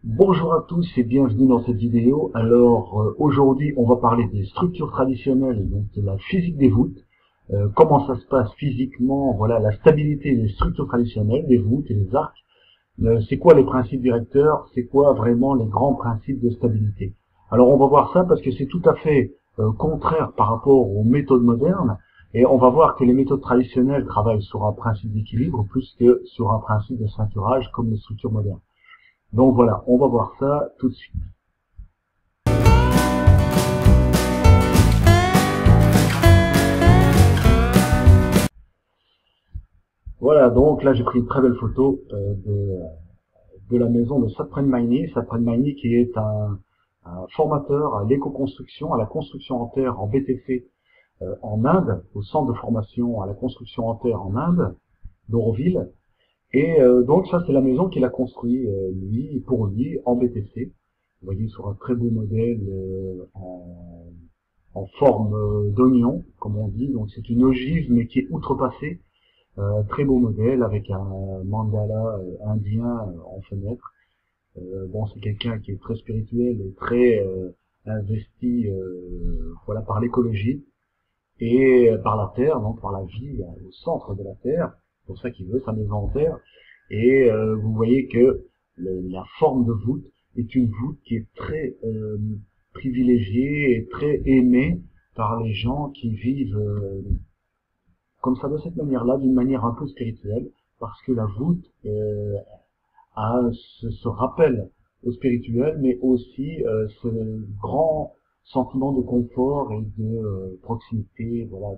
Bonjour à tous et bienvenue dans cette vidéo. Alors aujourd'hui on va parler des structures traditionnelles, donc de la physique des voûtes, comment ça se passe physiquement, voilà la stabilité des structures traditionnelles, des voûtes et des arcs, c'est quoi les principes directeurs, c'est quoi vraiment les grands principes de stabilité. Alors on va voir ça parce que c'est tout à fait contraire par rapport aux méthodes modernes, et on va voir que les méthodes traditionnelles travaillent sur un principe d'équilibre plus que sur un principe de ceinturage comme les structures modernes. Donc voilà, on va voir ça tout de suite. Voilà, donc là j'ai pris une très belle photo de la maison de Satpren Maini. Satpren Maini qui est un formateur à l'éco-construction, à la construction en terre en BTC en Inde, au centre de formation à la construction en terre en Inde, d'Auroville. Et donc ça c'est la maison qu'il a construit lui, pour lui, en BTC. Vous voyez sur un très beau modèle en forme d'oignon, comme on dit. Donc c'est une ogive mais qui est outrepassée. Très beau modèle avec un mandala indien en fenêtre. Bon, c'est quelqu'un qui est très spirituel et très investi, voilà, par l'écologie et par la terre, donc par la vie au centre de la terre. C'est pour ça qu'il veut sa maison en terre. Et vous voyez que la forme de voûte est une voûte qui est très privilégiée et très aimée par les gens qui vivent comme ça de cette manière-là, d'une manière un peu spirituelle, parce que la voûte a ce rappel au spirituel, mais aussi ce grand sentiment de confort et de proximité, voilà,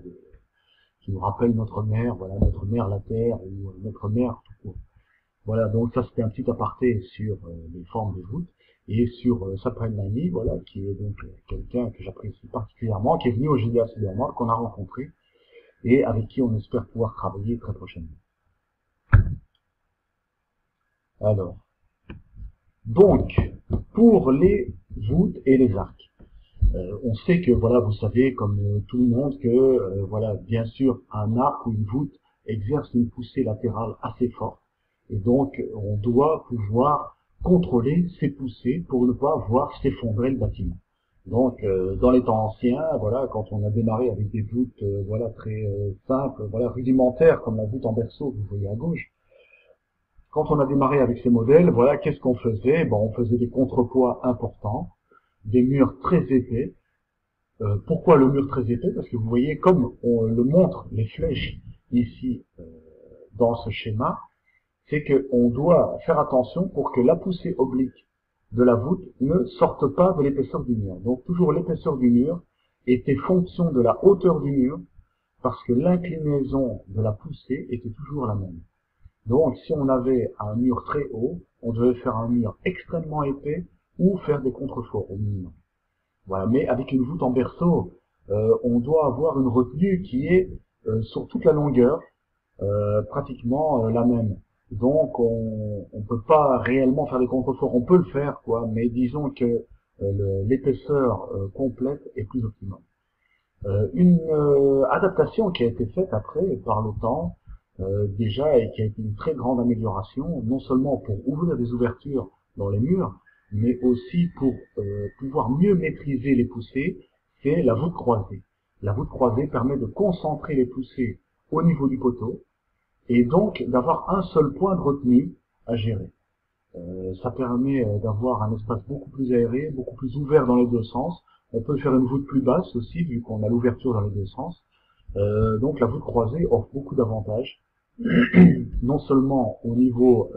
qui nous rappelle notre mère, voilà, notre mère la terre, ou notre mère tout court. Voilà, donc ça c'était un petit aparté sur les formes de voûte, et sur Satpren Maini, voilà, qui est donc quelqu'un que j'apprécie particulièrement, qui est venu au GDA Cybermark, qu'on a rencontré, et avec qui on espère pouvoir travailler très prochainement. Alors, donc, pour les voûtes et les arcs, on sait que, voilà, vous savez, comme tout le monde, que, voilà, bien sûr, un arc ou une voûte exerce une poussée latérale assez forte, et donc, on doit pouvoir contrôler ces poussées pour ne pas voir s'effondrer le bâtiment. Donc, dans les temps anciens, voilà, quand on a démarré avec des voûtes, voilà, très simples, voilà, rudimentaires, comme la voûte en berceau que vous voyez à gauche, quand on a démarré avec ces modèles, voilà, qu'est-ce qu'on faisait? Bon, on faisait des contrepoids importants, des murs très épais. Pourquoi le mur très épais? Parce que vous voyez, comme on le montre les flèches ici dans ce schéma, c'est qu'on doit faire attention pour que la poussée oblique de la voûte ne sorte pas de l'épaisseur du mur. Donc toujours l'épaisseur du mur était fonction de la hauteur du mur, parce que l'inclinaison de la poussée était toujours la même. Donc si on avait un mur très haut, on devait faire un mur extrêmement épais ou faire des contreforts au minimum. Voilà. Mais avec une voûte en berceau, on doit avoir une retenue qui est sur toute la longueur pratiquement la même. Donc on peut pas réellement faire des contreforts. On peut le faire, quoi, mais disons que l'épaisseur complète est plus optimale. Une adaptation qui a été faite après par le temps, déjà, et qui a été une très grande amélioration, non seulement pour ouvrir des ouvertures dans les murs, mais aussi pour pouvoir mieux maîtriser les poussées, c'est la voûte croisée. La voûte croisée permet de concentrer les poussées au niveau du poteau, et donc d'avoir un seul point de retenue à gérer. Ça permet d'avoir un espace beaucoup plus aéré, beaucoup plus ouvert dans les deux sens. On peut faire une voûte plus basse aussi, vu qu'on a l'ouverture dans les deux sens. Donc la voûte croisée offre beaucoup d'avantages, non seulement au niveau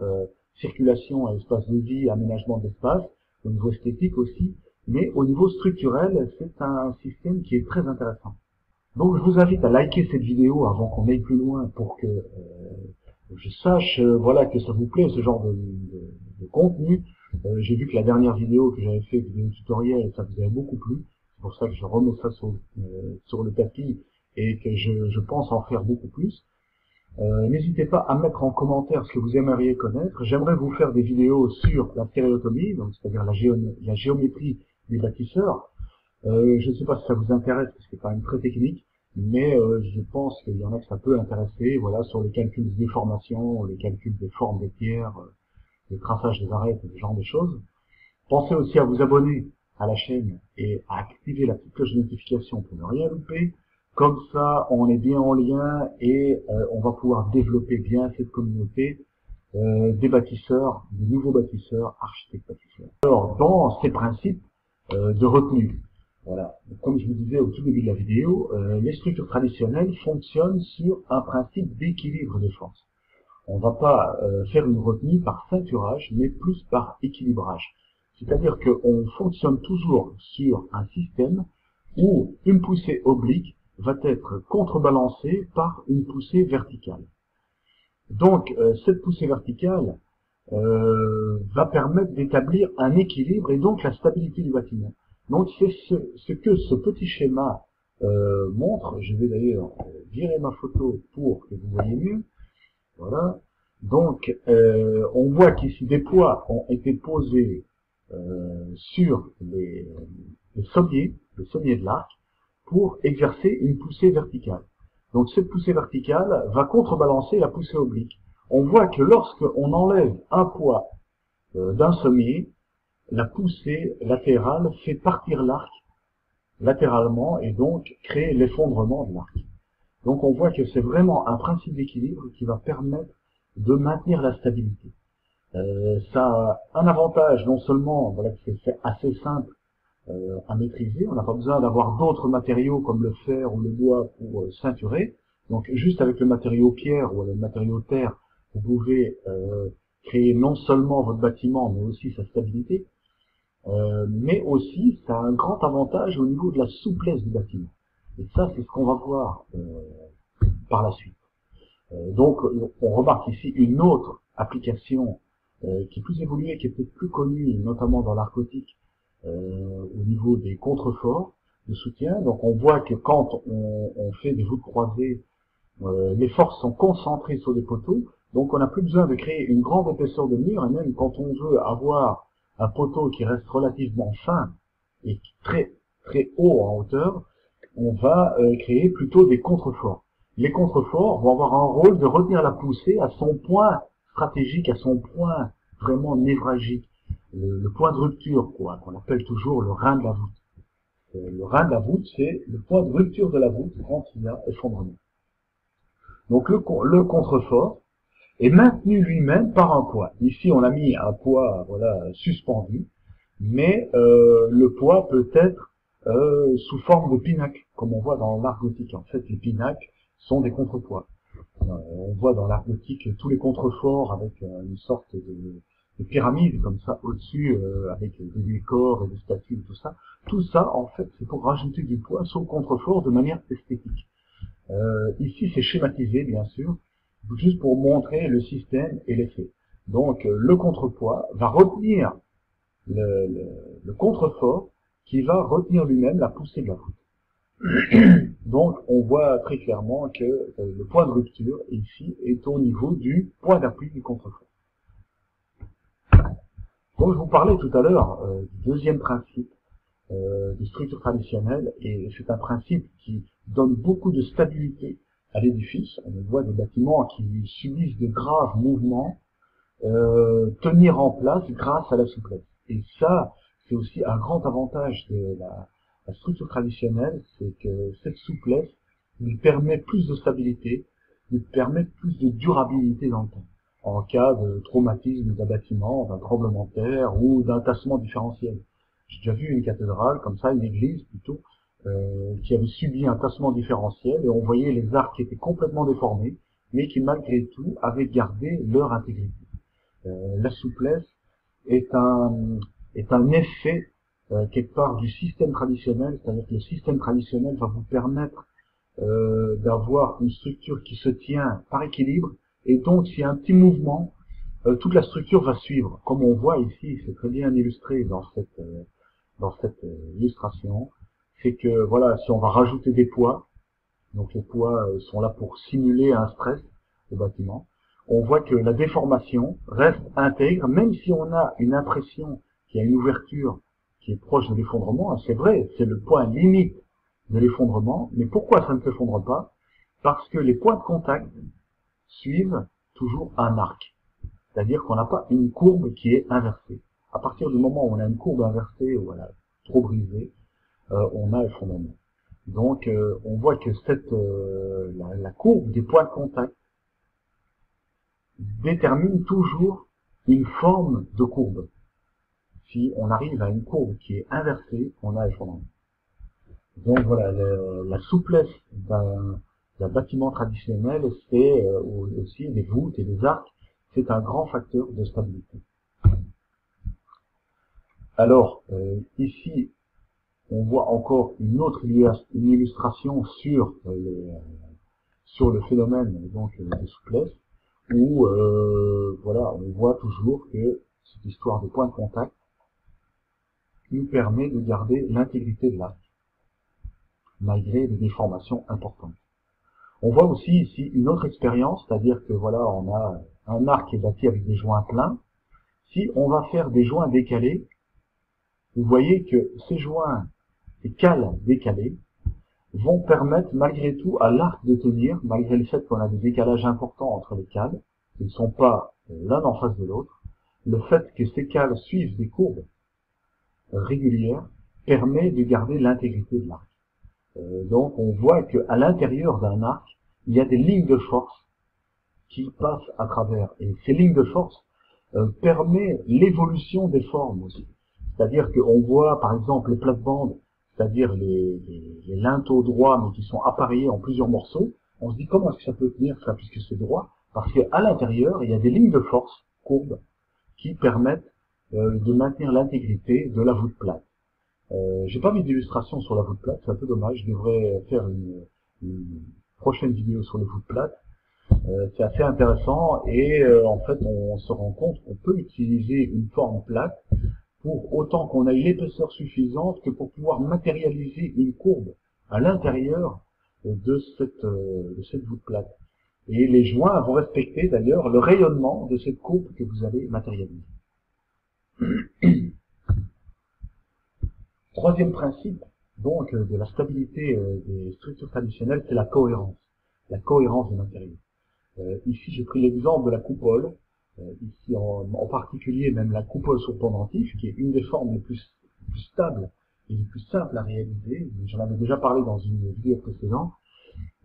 circulation et espace de vie, aménagement d'espace, au niveau esthétique aussi, mais au niveau structurel, c'est un système qui est très intéressant. Donc je vous invite à liker cette vidéo avant qu'on aille plus loin pour que je sache voilà, que ça vous plaît, ce genre de contenu. J'ai vu que la dernière vidéo que j'avais fait, vidéo tutoriel, ça vous avait beaucoup plu. C'est pour ça que je remets ça sur le tapis et que je pense en faire beaucoup plus. N'hésitez pas à mettre en commentaire ce que vous aimeriez connaître. J'aimerais vous faire des vidéos sur la stéréotomie, donc c'est-à-dire la géométrie des bâtisseurs. Je ne sais pas si ça vous intéresse, parce que c'est quand même très technique, mais je pense qu'il y en a que ça peut intéresser, voilà, sur les calculs de déformation, les calculs des formes des pierres, le traçage des arêtes, ce genre de choses. Pensez aussi à vous abonner à la chaîne et à activer la petite cloche de notification pour ne rien louper. Comme ça, on est bien en lien et on va pouvoir développer bien cette communauté des bâtisseurs, des nouveaux bâtisseurs, architectes bâtisseurs. Alors, dans ces principes de retenue, voilà, comme je vous disais au tout début de la vidéo, les structures traditionnelles fonctionnent sur un principe d'équilibre des forces. On ne va pas faire une retenue par ceinturage, mais plus par équilibrage. C'est-à-dire qu'on fonctionne toujours sur un système où une poussée oblique va être contrebalancée par une poussée verticale. Donc, cette poussée verticale va permettre d'établir un équilibre et donc la stabilité du bâtiment. Donc, c'est ce que ce petit schéma montre. Je vais d'ailleurs virer ma photo pour que vous voyez mieux. Voilà. Donc, on voit qu'ici des poids ont été posés sur les sommiers de l'arc pour exercer une poussée verticale. Donc cette poussée verticale va contrebalancer la poussée oblique. On voit que lorsqu'on enlève un poids d'un sommier, la poussée latérale fait partir l'arc latéralement et donc crée l'effondrement de l'arc. Donc on voit que c'est vraiment un principe d'équilibre qui va permettre de maintenir la stabilité. Ça a un avantage, non seulement voilà, que c'est assez simple à maîtriser, on n'a pas besoin d'avoir d'autres matériaux comme le fer ou le bois pour ceinturer. Donc juste avec le matériau pierre ou le matériau terre, vous pouvez créer non seulement votre bâtiment, mais aussi sa stabilité. Mais aussi, ça a un grand avantage au niveau de la souplesse du bâtiment. Et ça, c'est ce qu'on va voir par la suite. Donc, on remarque ici une autre application qui est plus évoluée, qui est peut-être plus connue, notamment dans l'art gothique, au niveau des contreforts de soutien. Donc, on voit que quand on fait des voûtes croisées, les forces sont concentrées sur les poteaux. Donc, on n'a plus besoin de créer une grande épaisseur de mur. Et même quand on veut avoir un poteau qui reste relativement fin et très très haut en hauteur, on va créer plutôt des contreforts. Les contreforts vont avoir un rôle de retenir la poussée à son point stratégique, à son point vraiment névralgique, le point de rupture, quoi, qu'on appelle toujours le rein de la voûte. Le rein de la voûte, c'est le point de rupture de la voûte quand il y a effondrement. Donc le contrefort est maintenu lui-même par un poids. Ici, on a mis un poids, voilà, suspendu, mais le poids peut être sous forme de pinacle, comme on voit dans l'art gothique. En fait, les pinacles sont des contrepoids. On voit dans l'art gothique tous les contreforts avec une sorte de pyramide comme ça au-dessus, avec des décors et des statues et tout ça. Tout ça, en fait, c'est pour rajouter du poids sur le contrefort de manière esthétique. Ici, c'est schématisé, bien sûr, juste pour montrer le système et l'effet. Donc, le contrepoids va retenir le contrefort qui va retenir lui-même la poussée de la voûte. Donc, on voit très clairement que le point de rupture, ici, est au niveau du point d'appui du contrefort. Donc, je vous parlais tout à l'heure du deuxième principe des structures traditionnelles, et c'est un principe qui donne beaucoup de stabilité à l'édifice. On voit des bâtiments qui subissent de graves mouvements tenir en place grâce à la souplesse. Et ça, c'est aussi un grand avantage de la structure traditionnelle, c'est que cette souplesse lui permet plus de stabilité, lui permet plus de durabilité dans le temps, en cas de traumatisme d'un bâtiment, d'un tremblement de terre ou d'un tassement différentiel. J'ai déjà vu une cathédrale comme ça, une église plutôt, qui avait subi un tassement différentiel, et on voyait les arcs qui étaient complètement déformés, mais qui malgré tout avaient gardé leur intégrité. La souplesse est un effet quelque part du système traditionnel, c'est-à-dire que le système traditionnel va vous permettre d'avoir une structure qui se tient par équilibre, et donc s'il y a un petit mouvement, toute la structure va suivre. Comme on voit ici, c'est très bien illustré dans cette illustration, c'est que voilà, si on va rajouter des poids, donc les poids sont là pour simuler un stress au bâtiment, on voit que la déformation reste intègre, même si on a une impression qu'il y a une ouverture qui est proche de l'effondrement. C'est vrai, c'est le point limite de l'effondrement, mais pourquoi ça ne s'effondre pas? Parce que les points de contact suivent toujours un arc. C'est-à-dire qu'on n'a pas une courbe qui est inversée. À à partir du moment où on a une courbe inversée ou voilà, trop brisée, on a effondrement. Donc on voit que la courbe des points de contact détermine toujours une forme de courbe. Si on arrive à une courbe qui est inversée, on a effondrement. Donc voilà, la souplesse d'un bâtiment traditionnel, c'est aussi des voûtes et des arcs, c'est un grand facteur de stabilité. Alors, ici, on voit encore une autre illustration sur le phénomène donc de souplesse, où voilà, on voit toujours que cette histoire de point de contact nous permet de garder l'intégrité de l'arc, malgré des déformations importantes. On voit aussi ici une autre expérience, c'est-à-dire que voilà, on a un arc qui est bâti avec des joints pleins. Si on va faire des joints décalés, vous voyez que ces joints, ces cales décalées, vont permettre malgré tout à l'arc de tenir, malgré le fait qu'on a des décalages importants entre les cales, qui ne sont pas l'un en face de l'autre. Le fait que ces cales suivent des courbes régulières permet de garder l'intégrité de l'arc. Donc on voit qu'à l'intérieur d'un arc, il y a des lignes de force qui passent à travers. Et ces lignes de force permettent l'évolution des formes aussi. C'est-à-dire qu'on voit par exemple les plates-bandes, c'est-à-dire les linteaux droits mais qui sont appareillés en plusieurs morceaux. On se dit comment est-ce que ça peut tenir ça puisque c'est droit? Parce qu'à l'intérieur, il y a des lignes de force courbes qui permettent de maintenir l'intégrité de la voûte plate. J'ai pas mis d'illustration sur la voûte plate, c'est un peu dommage, je devrais faire une prochaine vidéo sur les voûtes plates. C'est assez intéressant et en fait on se rend compte qu'on peut utiliser une forme plate pour autant qu'on ait l'épaisseur suffisante que pour pouvoir matérialiser une courbe à l'intérieur de cette voûte plate. Et les joints vont respecter d'ailleurs le rayonnement de cette courbe que vous allez matérialiser. Troisième principe, donc, de la stabilité des structures traditionnelles, c'est la cohérence des matériaux. Ici, j'ai pris l'exemple de la coupole, ici en particulier même la coupole sur pendentif, qui est une des formes les plus stables et les plus simples à réaliser. J'en avais déjà parlé dans une vidéo précédente.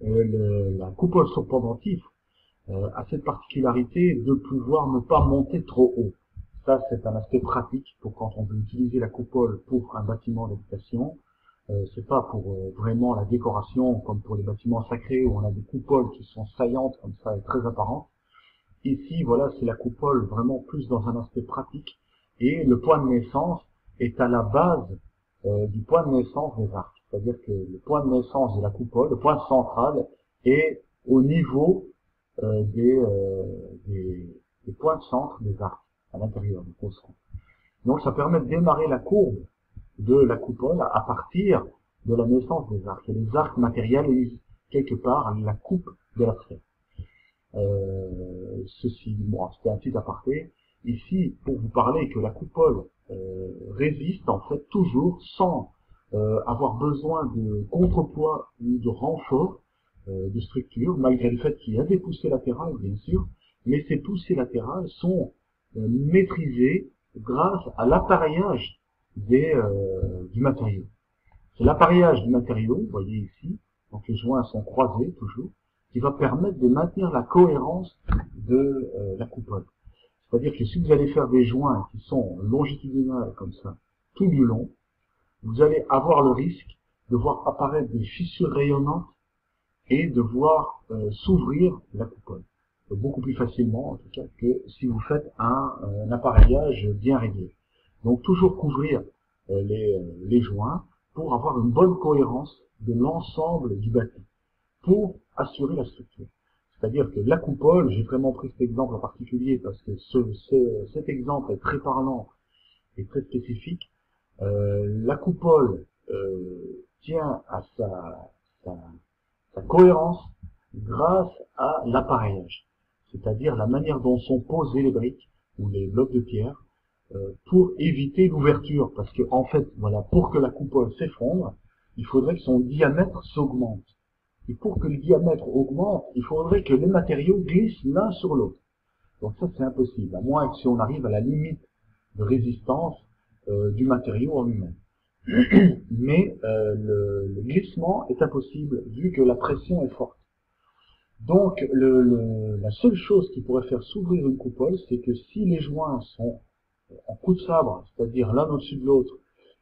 La coupole sur pendentif a cette particularité de pouvoir ne pas monter trop haut. Ça, c'est un aspect pratique pour quand on veut utiliser la coupole pour un bâtiment d'habitation. C'est pas pour vraiment la décoration comme pour les bâtiments sacrés où on a des coupoles qui sont saillantes comme ça et très apparentes. Ici, voilà, c'est la coupole vraiment plus dans un aspect pratique et le point de naissance est à la base du point de naissance des arcs. C'est-à-dire que le point de naissance de la coupole, le point central, est au niveau des points de centre des arcs à l'intérieur du pôle centre. Donc ça permet de démarrer la courbe de la coupole à partir de la naissance des arcs. Et les arcs matérialisent quelque part la coupe de la sphère. Ceci, bon, c'était un petit aparté. Ici, pour vous parler que la coupole résiste en fait toujours sans avoir besoin de contrepoids ou de renfort de structure, malgré le fait qu'il y a des poussées latérales, bien sûr, mais ces poussées latérales sont maîtrisées grâce à l'appareillage du matériau. C'est l'appareillage du matériau, vous voyez ici, donc les joints sont croisés toujours, qui va permettre de maintenir la cohérence de la coupole. C'est-à-dire que si vous allez faire des joints qui sont longitudinales comme ça, tout du long, vous allez avoir le risque de voir apparaître des fissures rayonnantes et de voir s'ouvrir la coupole. Beaucoup plus facilement, en tout cas, que si vous faites un appareillage bien réglé. Donc toujours couvrir les joints pour avoir une bonne cohérence de l'ensemble du bâti, pour assurer la structure. C'est-à-dire que la coupole, j'ai vraiment pris cet exemple en particulier parce que cet exemple est très parlant et très spécifique. La coupole tient à sa cohérence grâce à l'appareillage, c'est-à-dire la manière dont sont posées les briques ou les blocs de pierre pour éviter l'ouverture, parce que en fait, voilà, pour que la coupole s'effondre, il faudrait que son diamètre s'augmente. Et pour que le diamètre augmente, il faudrait que les matériaux glissent l'un sur l'autre. Donc ça, c'est impossible, à moins que si on arrive à la limite de résistance du matériau en lui-même. Mais le glissement est impossible vu que la pression est forte. Donc la seule chose qui pourrait faire s'ouvrir une coupole, c'est que si les joints sont en coup de sabre, c'est-à-dire l'un au-dessus de l'autre,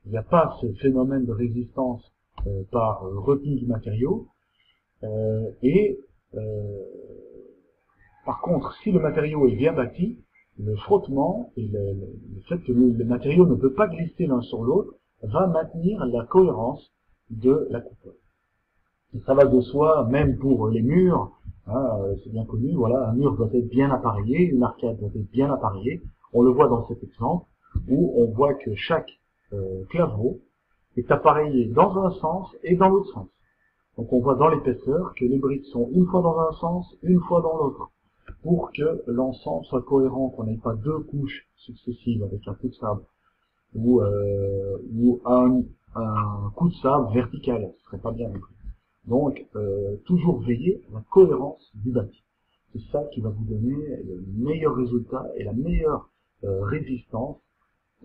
il n'y a pas ce phénomène de résistance par retenue du matériau, et par contre, si le matériau est bien bâti, le frottement et le fait que le matériau ne peut pas glisser l'un sur l'autre va maintenir la cohérence de la coupole. Et ça va de soi, même pour les murs, hein, c'est bien connu, voilà, un mur doit être bien appareillé, une arcade doit être bien appareillée. On le voit dans cet exemple, où on voit que chaque claveau est appareillé dans un sens et dans l'autre sens. Donc on voit dans l'épaisseur que les briques sont une fois dans un sens, une fois dans l'autre, pour que l'ensemble soit cohérent, qu'on n'ait pas deux couches successives avec un coup de sabre, ou un coup de sabre vertical, ce serait pas bien non plus. Donc, toujours veiller à la cohérence du bâti. C'est ça qui va vous donner le meilleur résultat et la meilleure résistance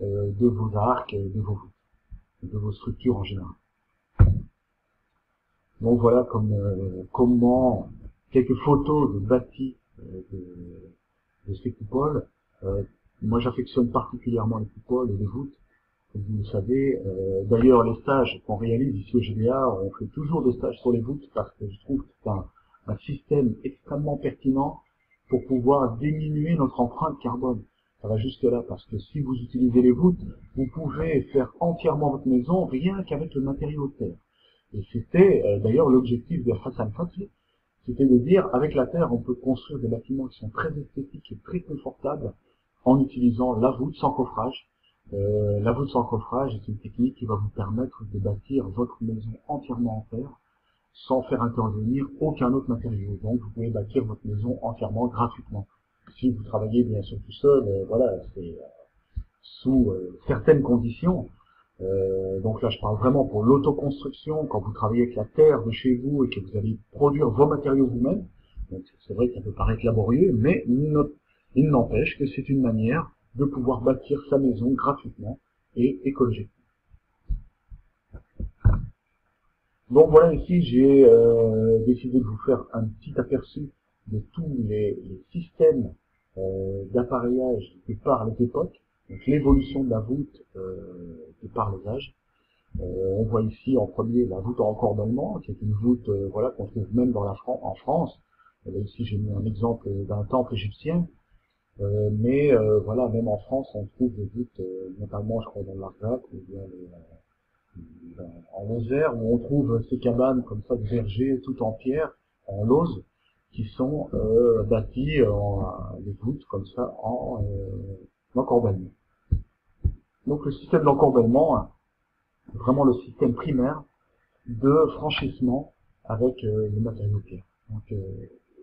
de vos arcs, de vos voûtes, de vos structures en général. Donc voilà comment quelques photos de bâtis de ces coupoles. Moi j'affectionne particulièrement les coupoles et les voûtes. Comme vous le savez, d'ailleurs les stages qu'on réalise ici au GDA, on fait toujours des stages sur les voûtes parce que je trouve que c'est un système extrêmement pertinent pour pouvoir diminuer notre empreinte carbone. Ça va jusque là parce que si vous utilisez les voûtes, vous pouvez faire entièrement votre maison rien qu'avec le matériau de terre. Et c'était d'ailleurs l'objectif de Hassan Fatih, c'était de dire avec la terre on peut construire des bâtiments qui sont très esthétiques et très confortables en utilisant la voûte sans coffrage. La voûte sans coffrage est une technique qui va vous permettre de bâtir votre maison entièrement en terre sans faire intervenir aucun autre matériau. Donc vous pouvez bâtir votre maison entièrement gratuitement. Si vous travaillez bien sûr tout seul, voilà, c'est sous certaines conditions. Donc là je parle vraiment pour l'autoconstruction, quand vous travaillez avec la terre de chez vous et que vous allez produire vos matériaux vous-même. Donc c'est vrai que ça peut paraître laborieux, mais il n'empêche que c'est une manière de pouvoir bâtir sa maison gratuitement et écologiquement. Donc voilà, ici j'ai décidé de vous faire un petit aperçu de tous les systèmes d'appareillage de par les époques, donc l'évolution de la voûte de par les âges. On voit ici en premier la voûte en encorbellement, qui est une voûte voilà, qu'on trouve même en France. Là, ici j'ai mis un exemple d'un temple égyptien. Mais voilà, même en France, on trouve des voûtes, notamment, je crois, dans l'Arzac, ou bien en Lozère, où on trouve ces cabanes comme ça de verger, tout en pierre, en lauze, qui sont bâties des voûtes comme ça en encorbellement. Donc le système d'encorbellement, vraiment le système primaire de franchissement avec les matériaux pierre. Donc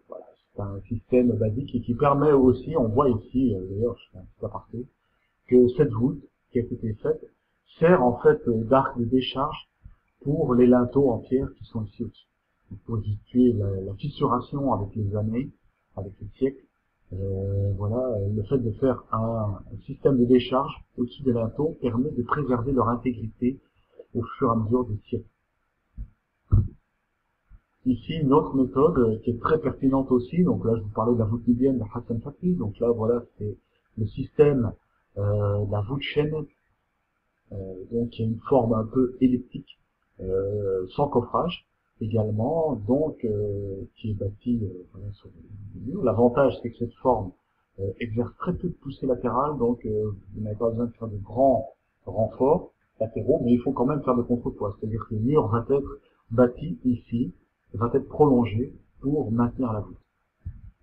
voilà, c'est un système basique et qui permet aussi, on voit ici, d'ailleurs je fais un petit aparté, que cette voûte qui a été faite sert en fait d'arc de décharge pour les linteaux en pierre qui sont ici au-dessus. Pour éviter la fissuration avec les années, avec les siècles. Voilà, le fait de faire un système de décharge au-dessus des linteaux permet de préserver leur intégrité au fur et à mesure des siècles. Ici, une autre méthode qui est très pertinente aussi, donc là je vous parlais de la voûte libyenne de Hassan Fatih, donc là voilà, c'est le système de la voûte chaînette, donc qui a une forme un peu elliptique, sans coffrage également, donc qui est bâti voilà, sur le mur. L'avantage c'est que cette forme exerce très peu de poussée latérale, donc vous n'avez pas besoin de faire de grands renforts latéraux, mais il faut quand même faire de contrepoids, c'est-à-dire que le mur va être bâti ici, va être prolongé pour maintenir la voûte.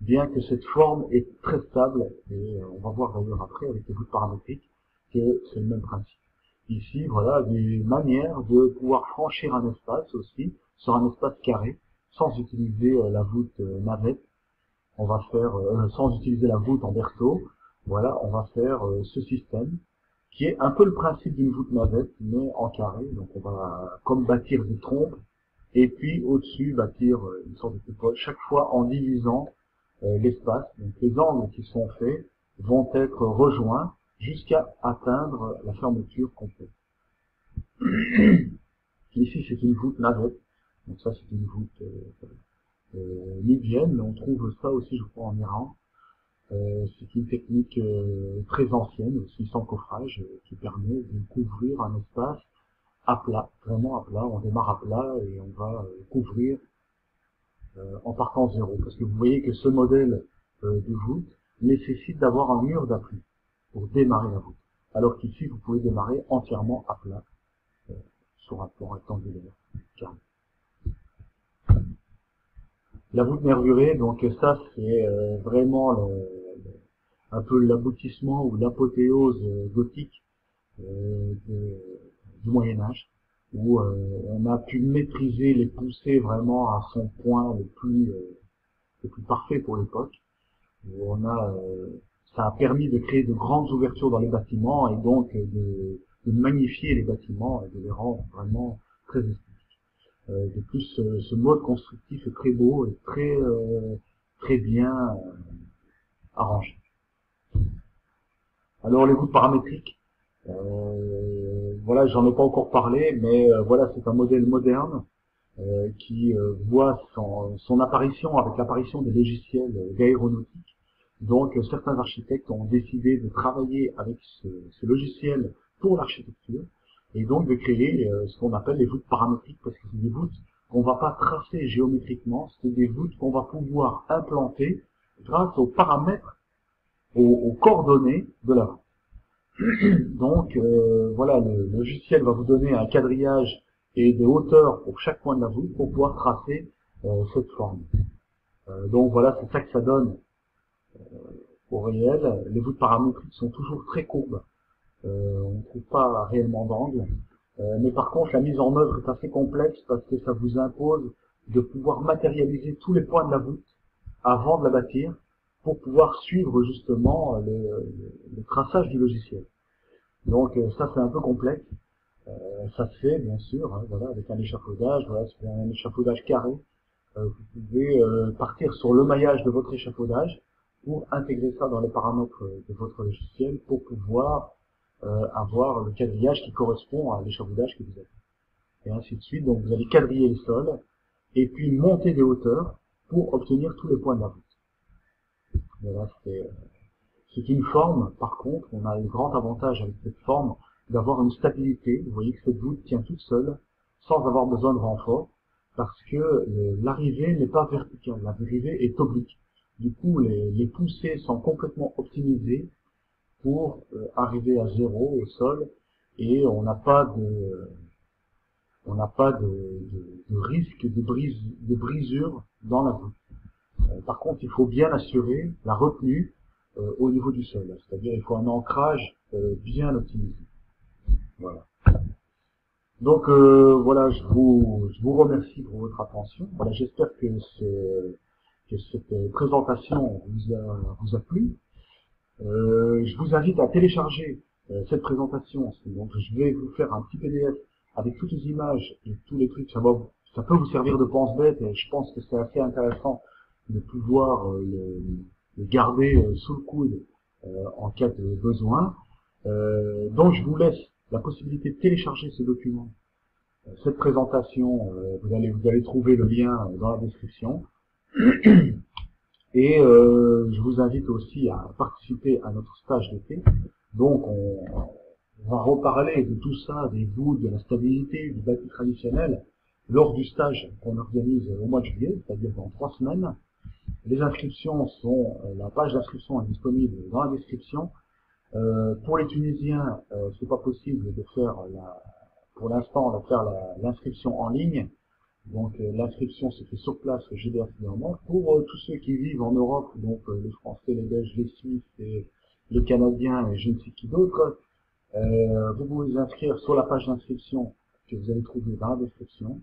Bien que cette forme est très stable, et on va voir d'ailleurs après avec les voûtes paramétriques que c'est le même principe. Ici, voilà, des manières de pouvoir franchir un espace aussi, sur un espace carré, sans utiliser la voûte navette. On va faire, sans utiliser la voûte en berceau, voilà, on va faire ce système, qui est un peu le principe d'une voûte navette, mais en carré. Donc on va comme bâtir des trompes, et puis au-dessus bâtir une sorte de coupole, chaque fois en divisant l'espace. Donc les angles qui sont faits vont être rejoints, jusqu'à atteindre la fermeture complète. Ici, c'est une voûte navette. Donc ça, c'est une voûte libyenne, mais on trouve ça aussi, je crois, en Iran. C'est une technique très ancienne, aussi sans coffrage, qui permet de couvrir un espace à plat, vraiment à plat. On démarre à plat et on va couvrir en partant de zéro. Parce que vous voyez que ce modèle de voûte nécessite d'avoir un mur d'appui pour démarrer la voûte. Alors qu'ici, vous pouvez démarrer entièrement à plat sur un plan rectangulaire. Carré. La voûte nervurée, donc ça c'est vraiment un peu l'aboutissement ou l'apothéose gothique du Moyen-Âge, où on a pu maîtriser les poussées vraiment à son point le plus parfait pour l'époque. Ça a permis de créer de grandes ouvertures dans les bâtiments et donc de magnifier les bâtiments et de les rendre vraiment très esthétiques. De plus, ce mode constructif est très beau et très bien arrangé. Alors les voûtes paramétriques, voilà, j'en ai pas encore parlé, mais voilà, c'est un modèle moderne qui voit son apparition avec l'apparition des logiciels d'aéronautique. Donc certains architectes ont décidé de travailler avec ce logiciel pour l'architecture et donc de créer ce qu'on appelle les voûtes paramétriques, parce que c'est des voûtes qu'on va pas tracer géométriquement, c'est des voûtes qu'on va pouvoir implanter grâce aux paramètres, aux coordonnées de la voûte. Donc voilà, le logiciel va vous donner un quadrillage et des hauteurs pour chaque point de la voûte pour pouvoir tracer cette forme. Donc voilà, c'est ça que ça donne au réel. Les voûtes paramétriques sont toujours très courbes. On ne trouve pas réellement d'angle. Mais par contre, la mise en œuvre est assez complexe parce que ça vous impose de pouvoir matérialiser tous les points de la voûte avant de la bâtir pour pouvoir suivre justement le traçage du logiciel. Donc ça, c'est un peu complexe. Ça se fait, bien sûr, hein, voilà, avec un échafaudage. Voilà, c'est un échafaudage carré. Vous pouvez partir sur le maillage de votre échafaudage pour intégrer ça dans les paramètres de votre logiciel pour pouvoir avoir le quadrillage qui correspond à l'échafaudage que vous avez. Et ainsi de suite. Donc vous allez quadriller le sol et puis monter des hauteurs pour obtenir tous les points de la voûte. Voilà, c'est une forme, par contre, on a le grand avantage avec cette forme d'avoir une stabilité. Vous voyez que cette voûte tient toute seule, sans avoir besoin de renfort, parce que l'arrivée n'est pas verticale, l'arrivée est oblique. Du coup, les poussées sont complètement optimisées pour arriver à zéro au sol, et on n'a pas de risque de brisure dans la voûte. Par contre, il faut bien assurer la retenue au niveau du sol, c'est-à-dire il faut un ancrage bien optimisé. Voilà. Donc voilà, je vous remercie pour votre attention. Voilà, j'espère que cette présentation vous a plu. Je vous invite à télécharger cette présentation. Donc je vais vous faire un petit PDF avec toutes les images et tous les trucs. Ça peut vous servir de pense-bête et je pense que c'est assez intéressant de pouvoir le garder sous le coude en cas de besoin. Donc je vous laisse la possibilité de télécharger ce document, cette présentation. Vous allez trouver le lien dans la description. Et je vous invite aussi à participer à notre stage d'été. Donc on va reparler de tout ça, des voûtes, de la stabilité, du bâti traditionnel, lors du stage qu'on organise au mois de juillet, c'est-à-dire dans 3 semaines. Les inscriptions la page d'inscription est disponible dans la description. Pour les Tunisiens, c'est pas possible de faire pour l'instant, de faire l'inscription en ligne. Donc l'inscription se fait sur place au GDF Néanmoins. Pour tous ceux qui vivent en Europe, donc les Français, les Belges, les Suisses, et les Canadiens et je ne sais qui d'autre, vous pouvez vous inscrire sur la page d'inscription que vous allez trouver dans la description.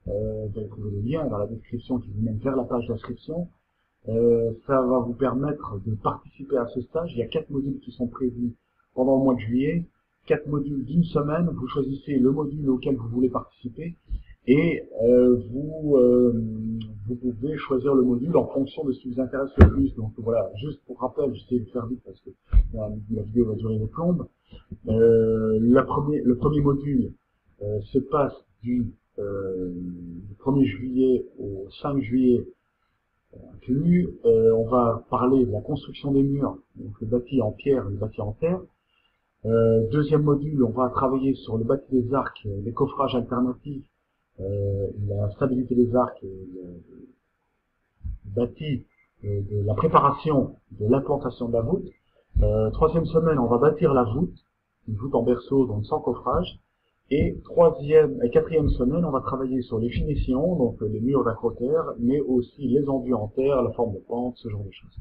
Vous allez trouver le lien dans la description qui vous mène vers la page d'inscription. Ça va vous permettre de participer à ce stage. Il y a 4 modules qui sont prévus pendant le mois de juillet. 4 modules d'une semaine. Vous choisissez le module auquel vous voulez participer. et vous pouvez choisir le module en fonction de ce qui vous intéresse le plus. Donc voilà, juste pour rappel, j'essaie de faire vite parce que la vidéo va durer des plombes. Le premier module se passe du 1er juillet au 5 juillet inclus. On va parler de la construction des murs, donc le bâti en pierre et le bâti en terre. Deuxième module, on va travailler sur le bâti des arcs, les coffrages alternatifs, la stabilité des arcs, le bâti de la préparation de l'implantation de la voûte. Troisième semaine, on va bâtir la voûte, une voûte en berceau, donc sans coffrage. Et quatrième semaine, on va travailler sur les finitions, donc les murs d'acroterre, mais aussi les enduits en terre, la forme de pente, ce genre de choses.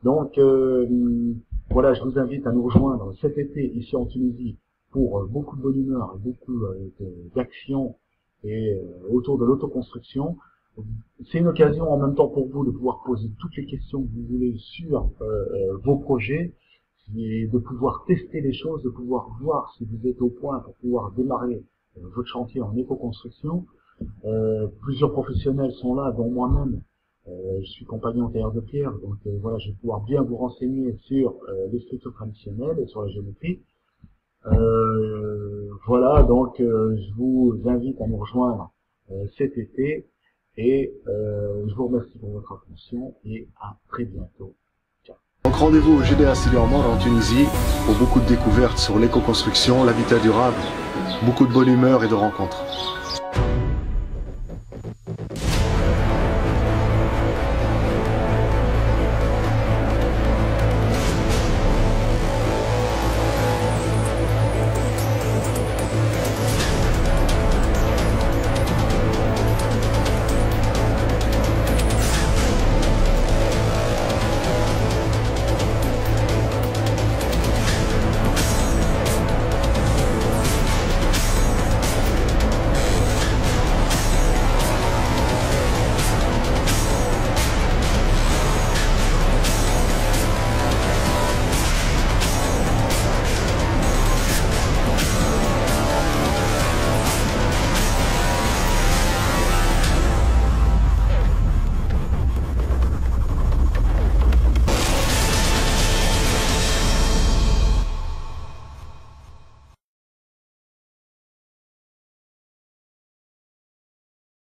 Donc voilà, je vous invite à nous rejoindre cet été ici en Tunisie pour beaucoup de bonne humeur, beaucoup d'action et autour de l'autoconstruction. C'est une occasion en même temps pour vous de pouvoir poser toutes les questions que vous voulez sur vos projets, et de pouvoir tester les choses, de pouvoir voir si vous êtes au point pour pouvoir démarrer votre chantier en éco-construction. Plusieurs professionnels sont là, dont moi-même. Je suis compagnon tailleur de pierre, donc voilà, je vais pouvoir bien vous renseigner sur les structures traditionnelles et sur la géométrie. Voilà, donc je vous invite à nous rejoindre cet été et je vous remercie pour votre attention et à très bientôt. Donc rendez-vous au GDA Silurmand en Tunisie pour beaucoup de découvertes sur l'éco-construction, l'habitat durable, beaucoup de bonne humeur et de rencontres.